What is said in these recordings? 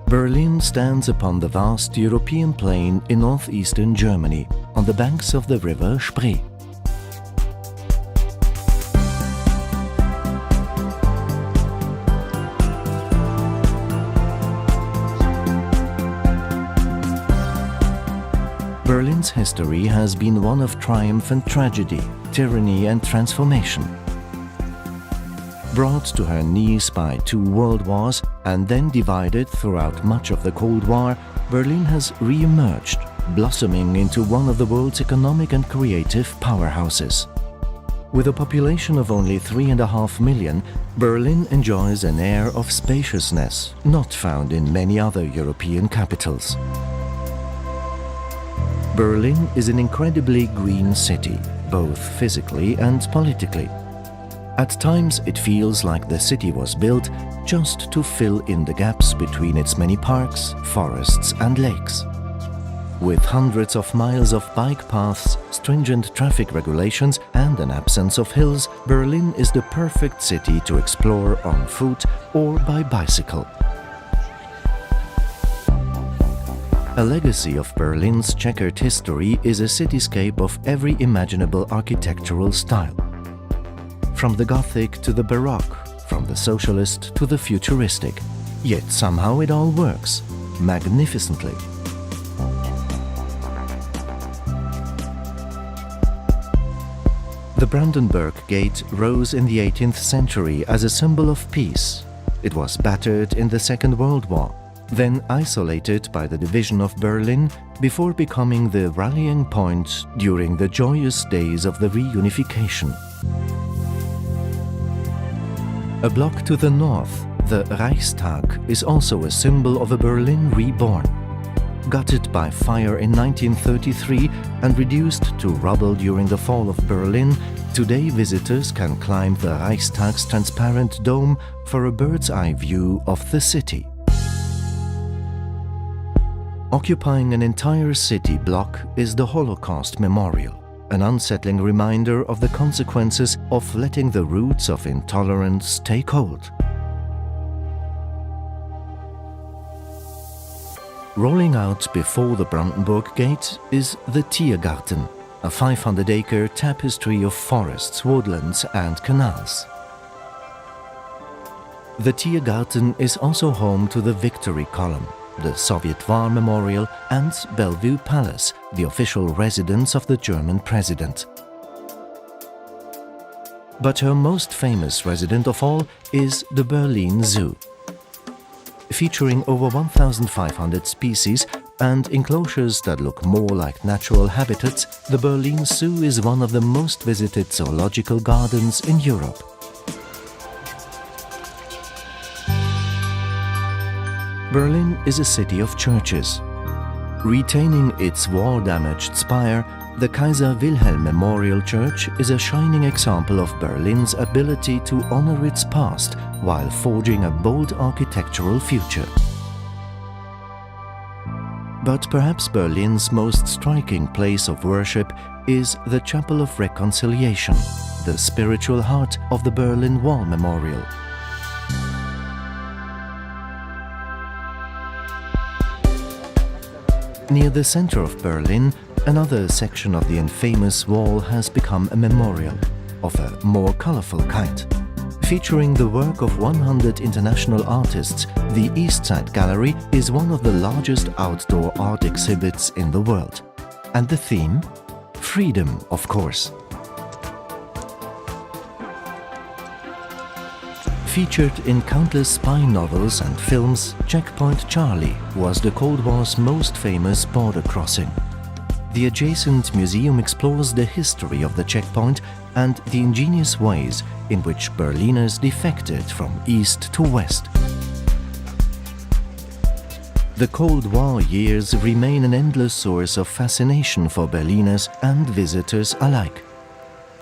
Berlin stands upon the vast European plain in northeastern Germany, on the banks of the river Spree. Berlin's history has been one of triumph and tragedy, tyranny and transformation. Brought to her knees by 2 world wars and then divided throughout much of the Cold War, Berlin has re-emerged, blossoming into one of the world's economic and creative powerhouses. With a population of only 3.5 million, Berlin enjoys an air of spaciousness not found in many other European capitals. Berlin is an incredibly green city, both physically and politically. At times it feels like the city was built just to fill in the gaps between its many parks, forests and lakes. With hundreds of miles of bike paths, stringent traffic regulations and an absence of hills, Berlin is the perfect city to explore on foot or by bicycle. A legacy of Berlin's checkered history is a cityscape of every imaginable architectural style. From the Gothic to the Baroque, from the socialist to the futuristic. Yet somehow it all works, magnificently. The Brandenburg Gate rose in the 18th century as a symbol of peace. It was battered in the Second World War, then isolated by the division of Berlin before becoming the rallying point during the joyous days of the reunification. A block to the north, the Reichstag is also a symbol of a Berlin reborn. Gutted by fire in 1933 and reduced to rubble during the fall of Berlin, today visitors can climb the Reichstag's transparent dome for a bird's-eye view of the city. Occupying an entire city block is the Holocaust Memorial, an unsettling reminder of the consequences of letting the roots of intolerance take hold. Rolling out before the Brandenburg Gate is the Tiergarten, a 500-acre tapestry of forests, woodlands and canals. The Tiergarten is also home to the Victory Column, the Soviet War Memorial and Bellevue Palace, the official residence of the German president. But her most famous resident of all is the Berlin Zoo. Featuring over 1,500 species and enclosures that look more like natural habitats, the Berlin Zoo is one of the most visited zoological gardens in Europe. Berlin is a city of churches. Retaining its war-damaged spire, the Kaiser Wilhelm Memorial Church is a shining example of Berlin's ability to honor its past while forging a bold architectural future. But perhaps Berlin's most striking place of worship is the Chapel of Reconciliation, the spiritual heart of the Berlin Wall Memorial. Near the center of Berlin, another section of the infamous wall has become a memorial, of a more colorful kind. Featuring the work of 100 international artists, the East Side Gallery is one of the largest outdoor art exhibits in the world. And the theme? Freedom, of course. Featured in countless spy novels and films, Checkpoint Charlie was the Cold War's most famous border crossing. The adjacent museum explores the history of the checkpoint and the ingenious ways in which Berliners defected from east to west. The Cold War years remain an endless source of fascination for Berliners and visitors alike.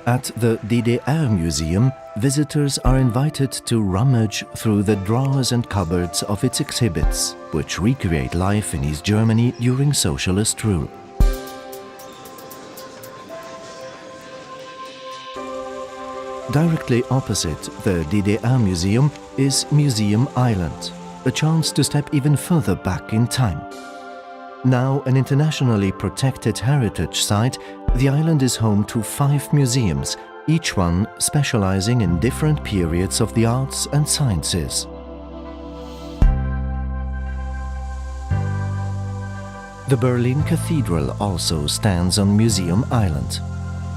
At the DDR Museum, visitors are invited to rummage through the drawers and cupboards of its exhibits, which recreate life in East Germany during socialist rule. Directly opposite the DDR Museum is Museum Island, a chance to step even further back in time. Now an internationally protected heritage site, the island is home to 5 museums, each one specializing in different periods of the arts and sciences. The Berlin Cathedral also stands on Museum Island.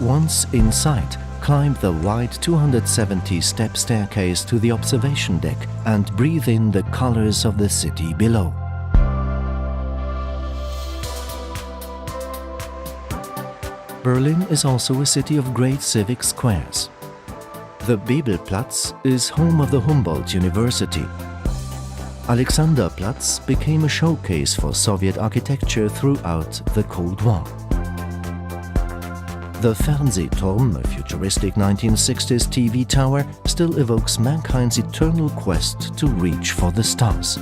Once inside, climb the wide 270-step staircase to the observation deck and breathe in the colors of the city below. Berlin is also a city of great civic squares. The Bebelplatz is home of the Humboldt University. Alexanderplatz became a showcase for Soviet architecture throughout the Cold War. The Fernsehturm, a futuristic 1960s TV tower, still evokes mankind's eternal quest to reach for the stars.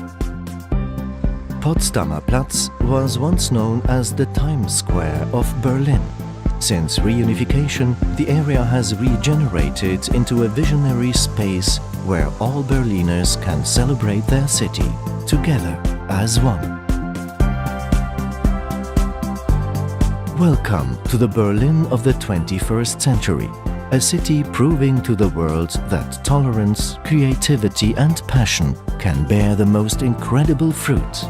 Potsdamer Platz was once known as the Times Square of Berlin. Since reunification, the area has regenerated into a visionary space where all Berliners can celebrate their city together as one. Welcome to the Berlin of the 21st century, a city proving to the world that tolerance, creativity and passion can bear the most incredible fruit.